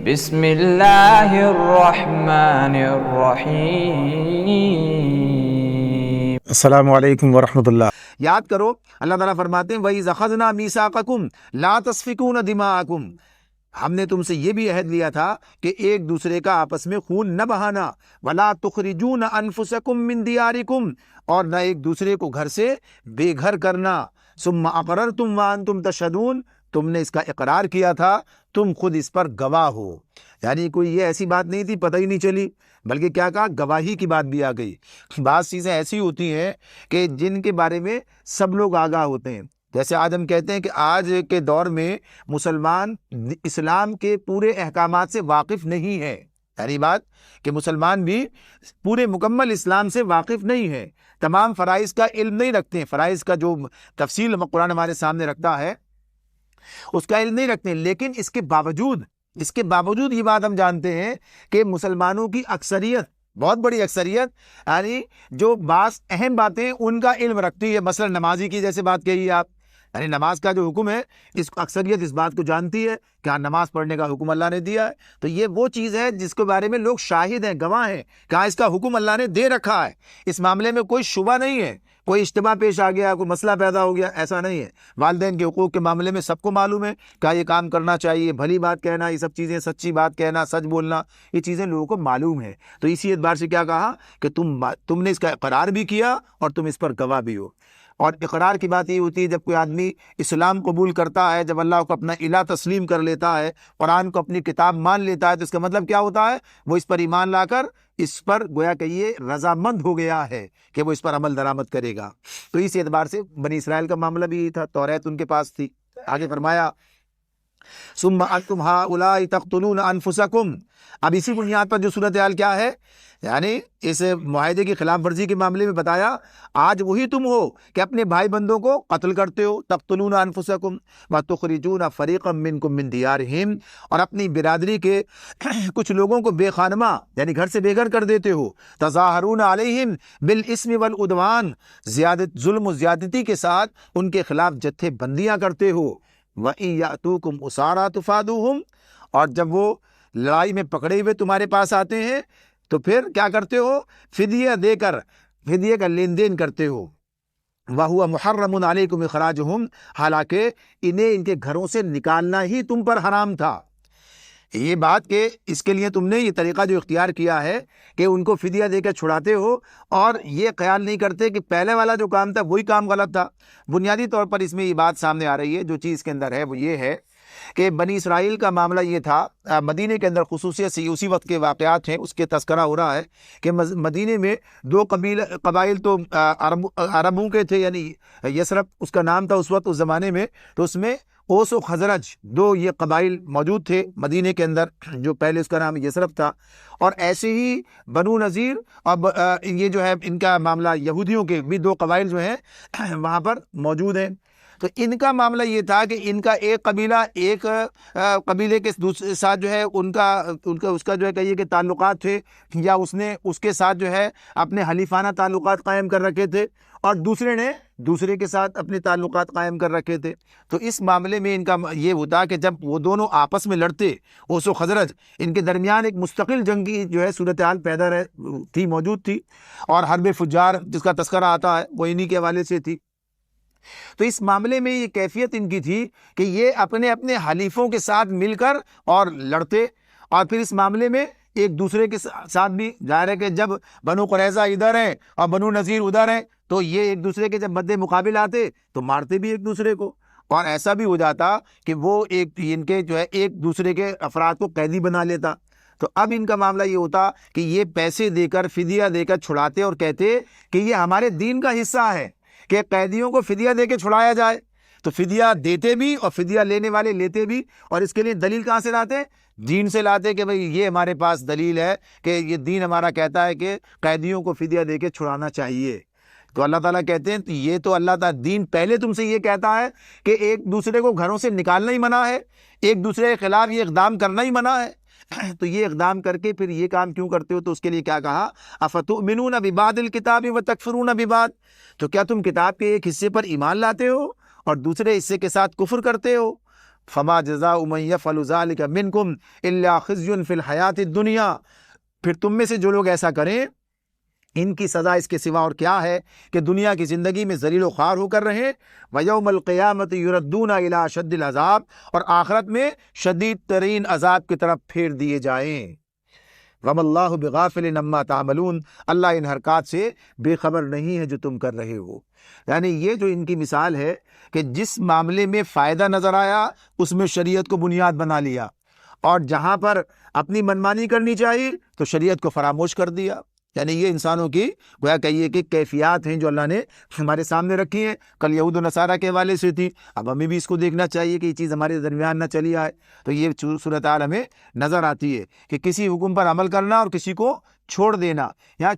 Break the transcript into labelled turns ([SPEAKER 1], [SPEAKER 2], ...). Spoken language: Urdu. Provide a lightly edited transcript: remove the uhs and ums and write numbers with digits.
[SPEAKER 1] بسم اللہ الرحمن الرحیم۔
[SPEAKER 2] السلام علیکم ورحمۃ اللہ۔
[SPEAKER 3] یاد کرو، اللہ تعالیٰ فرماتے ہیں وَإِذْ أَخَذْنَا مِيثَاقَكُمْ لَا تَسْفِكُونَ دِمَاءَكُمْ، ہم نے تم سے یہ بھی عہد لیا تھا کہ ایک دوسرے کا آپس میں خون نہ بہانا، وَلَا تُخْرِجُونَ أَنفُسَكُم مِّن دِيَارِكُمْ، اور نہ ایک دوسرے کو گھر سے بے گھر کرنا، ثُمَّ أَقْرَرْتُمْ وَأَنْتُمْ تَشْهَدُونَ، تم نے اس کا اقرار کیا تھا، تم خود اس پر گواہ ہو۔ یعنی کوئی یہ ایسی بات نہیں تھی پتہ ہی نہیں چلی، بلکہ کیا کہا، گواہی کی بات بھی آ گئی۔ بعض چیزیں ایسی ہوتی ہیں کہ جن کے بارے میں سب لوگ آگاہ ہوتے ہیں، جیسے آج ہم کہتے ہیں کہ آج کے دور میں مسلمان اسلام کے پورے احکامات سے واقف نہیں ہے، یعنی بات کہ مسلمان بھی پورے مکمل اسلام سے واقف نہیں ہے، تمام فرائض کا علم نہیں رکھتے ہیں، فرائض کا جو تفصیل قرآن ہمارے سامنے رکھتا ہے اس کا علم نہیں رکھتے ہیں، لیکن اس کے باوجود یہ بات ہم جانتے ہیں کہ مسلمانوں کی اکثریت، بہت بڑی اکثریت، یعنی جو بعض اہم باتیں ان کا علم رکھتی ہے، مثلا نمازی کی جیسے بات کہی آپ، یعنی نماز کا جو حکم ہے اس اکثریت اس بات کو جانتی ہے کہ ہاں نماز پڑھنے کا حکم اللہ نے دیا ہے، تو یہ وہ چیز ہے جس کے بارے میں لوگ شاہد ہیں، گواہ ہیں کہ ہاں اس کا حکم اللہ نے دے رکھا ہے، اس معاملے میں کوئی شبہ نہیں ہے، کوئی اشتباہ پیش آ گیا، کوئی مسئلہ پیدا ہو گیا، ایسا نہیں ہے۔ والدین کے حقوق کے معاملے میں سب کو معلوم ہے کہ یہ کام کرنا چاہیے، بھلی بات کہنا، یہ سب چیزیں، سچی بات کہنا، سچ بولنا، یہ چیزیں لوگوں کو معلوم ہے۔ تو اسی اعتبار سے کیا کہا کہ تم نے اس کا اقرار بھی کیا اور تم اس پر گواہ بھی ہو۔ اور اقرار کی بات یہ ہوتی ہے جب کوئی آدمی اسلام قبول کرتا ہے، جب اللہ کو اپنا الہ تسلیم کر لیتا ہے، قرآن کو اپنی کتاب مان لیتا ہے، تو اس کا مطلب کیا ہوتا ہے، وہ اس پر ایمان لا کر اس پر گویا کہ یہ رضامند ہو گیا ہے کہ وہ اس پر عمل درآمد کرے گا۔ تو اس اعتبار سے بنی اسرائیل کا معاملہ بھی یہی تھا، توریت ان کے پاس تھی۔ آگے فرمایا ثم انتم هؤلاء تقتلون انفسکم، اب اسی بنیاد پر جو صورتحال کیا ہے، یعنی اس معاہدے کی خلاف ورزی کے معاملے میں بتایا، آج وہی تم ہو کہ اپنے بھائی بندوں کو قتل کرتے ہو، تقتلون انفسکم وتخرجون فریقا منکم من دیارہم، اور اپنی برادری کے کچھ لوگوں کو بے خانمہ یعنی گھر سے بے گھر کر دیتے ہو، تظاہرون علیہم بالاسم والعدوان، ظلم و زیادتی کے ساتھ ان کے خلاف جتھے بندیاں کرتے ہو، وَإِن يَأْتُوكُمْ أُسَارَىٰ تُفَادُوهُمْ، اور جب وہ لڑائی میں پکڑے ہوئے تمہارے پاس آتے ہیں تو پھر کیا کرتے ہو، فدیہ دے کر فدیہ کا لین دین کرتے ہو، وَهُوَ مُحَرَّمٌ عَلَيْكُمْ إِخْرَاجُهُمْ، حالانکہ انہیں ان کے گھروں سے نکالنا ہی تم پر حرام تھا۔ یہ بات کہ اس کے لیے تم نے یہ طریقہ جو اختیار کیا ہے کہ ان کو فدیہ دے کر چھڑاتے ہو، اور یہ خیال نہیں کرتے کہ پہلے والا جو کام تھا وہی کام غلط تھا۔ بنیادی طور پر اس میں یہ بات سامنے آ رہی ہے، جو چیز کے اندر ہے وہ یہ ہے کہ بنی اسرائیل کا معاملہ یہ تھا، مدینے کے اندر خصوصیت سے اسی وقت کے واقعات ہیں، اس کے تذکرہ ہو رہا ہے کہ مدینے میں دو قبائل تو عربوں کے تھے، یعنی یثرب اس کا نام تھا اس وقت، اس زمانے میں، تو اس میں اوس و خزرج دو یہ قبائل موجود تھے مدینے کے اندر، جو پہلے اس کا نام یثرب تھا، اور ایسے ہی بنو نذیر اور یہ جو ہے ان کا معاملہ یہودیوں کے بھی دو قبائل جو ہیں وہاں پر موجود ہیں۔ تو ان کا معاملہ یہ تھا کہ ان کا ایک قبیلہ ایک قبیلے کے دوسرے ساتھ جو ہے اس کا جو ہے کہیے کہ تعلقات تھے، یا اس نے اس کے ساتھ جو ہے اپنے حلیفانہ تعلقات قائم کر رکھے تھے، اور دوسرے نے دوسرے کے ساتھ اپنے تعلقات قائم کر رکھے تھے۔ تو اس معاملے میں ان کا یہ ہوتا کہ جب وہ دونوں آپس میں لڑتے، اوس و خزرج، ان کے درمیان ایک مستقل جنگ کی جو ہے صورتحال پیدا تھی، موجود تھی، اور حرب فجار جس کا تذکرہ آتا ہے وہ انہی کے حوالے سے تھی۔ تو اس معاملے میں یہ کیفیت ان کی تھی کہ یہ اپنے اپنے حلیفوں کے ساتھ مل کر اور لڑتے، اور پھر اس معاملے میں ایک دوسرے کے ساتھ بھی ظاہر ہے کہ جب بنو قریظہ ادھر ہیں اور بنو نذیر ادھر ہیں، تو یہ ایک دوسرے کے جب مد مقابل آتے تو مارتے بھی ایک دوسرے کو، اور ایسا بھی ہو جاتا کہ وہ ان کے جو ہے ایک دوسرے کے افراد کو قیدی بنا لیتا۔ تو اب ان کا معاملہ یہ ہوتا کہ یہ پیسے دے کر، فدیہ دے کر چھڑاتے، اور کہتے کہ یہ ہمارے دین کا حصہ ہے کہ قیدیوں کو فدیہ دے کے چھڑایا جائے، تو فدیہ دیتے بھی اور فدیہ لینے والے لیتے بھی، اور اس کے لیے دلیل کہاں سے لاتے؟ دین سے لاتے کہ بھئی یہ ہمارے پاس دلیل ہے کہ یہ دین ہمارا کہتا ہے کہ قیدیوں کو فدیہ دے کے چھڑانا چاہیے۔ تو اللہ تعالیٰ کہتے ہیں تو یہ تو اللہ تعالیٰ دین پہلے تم سے یہ کہتا ہے کہ ایک دوسرے کو گھروں سے نکالنا ہی منع ہے، ایک دوسرے کے خلاف یہ اقدام کرنا ہی منع ہے، تو یہ اقدام کر کے پھر یہ کام کیوں کرتے ہو؟ تو اس کے لیے کیا کہا، افتؤمنون ببعض الکتاب وتکفرون ببعض، تو کیا تم کتاب کے ایک حصے پر ایمان لاتے ہو اور دوسرے حصے کے ساتھ کفر کرتے ہو؟ فما جزاء من یفعل ذلک منکم الا خزی فی الحیات الدنیا، پھر تم میں سے جو لوگ ایسا کریں ان کی سزا اس کے سوا اور کیا ہے کہ دنیا کی زندگی میں ذلیل و خوار ہو کر رہیں، وَيَوْمَ الْقِيَامَةِ يُرَدُّونَ إِلَىٰ أَشَدِّ الْعَذَابِ، اور آخرت میں شدید ترین عذاب کی طرف پھیر دیے جائیں۔ وَمَا اللَّهُ بِغَافِلٍ عَمَّا تَعْمَلُونَ، اللہ ان حرکات سے بے خبر نہیں ہے جو تم کر رہے ہو۔ یعنی یہ جو ان کی مثال ہے کہ جس معاملے میں فائدہ نظر آیا اس میں شریعت کو بنیاد بنا لیا، اور جہاں پر اپنی منمانی کرنی چاہیے تو شریعت کو فراموش کر دیا۔ یعنی یہ انسانوں کی گویا کہیے کہ کیفیات ہیں جو اللہ نے ہمارے سامنے رکھی ہیں۔ کل یہود و نصارہ کے حوالے سے تھی، اب ہمیں بھی اس کو دیکھنا چاہیے کہ یہ چیز ہمارے درمیان نہ چلی آئے۔ تو یہ صورتحال ہمیں نظر آتی ہے کہ کسی حکم پر عمل کرنا اور کسی کو چھوڑ دینا، یا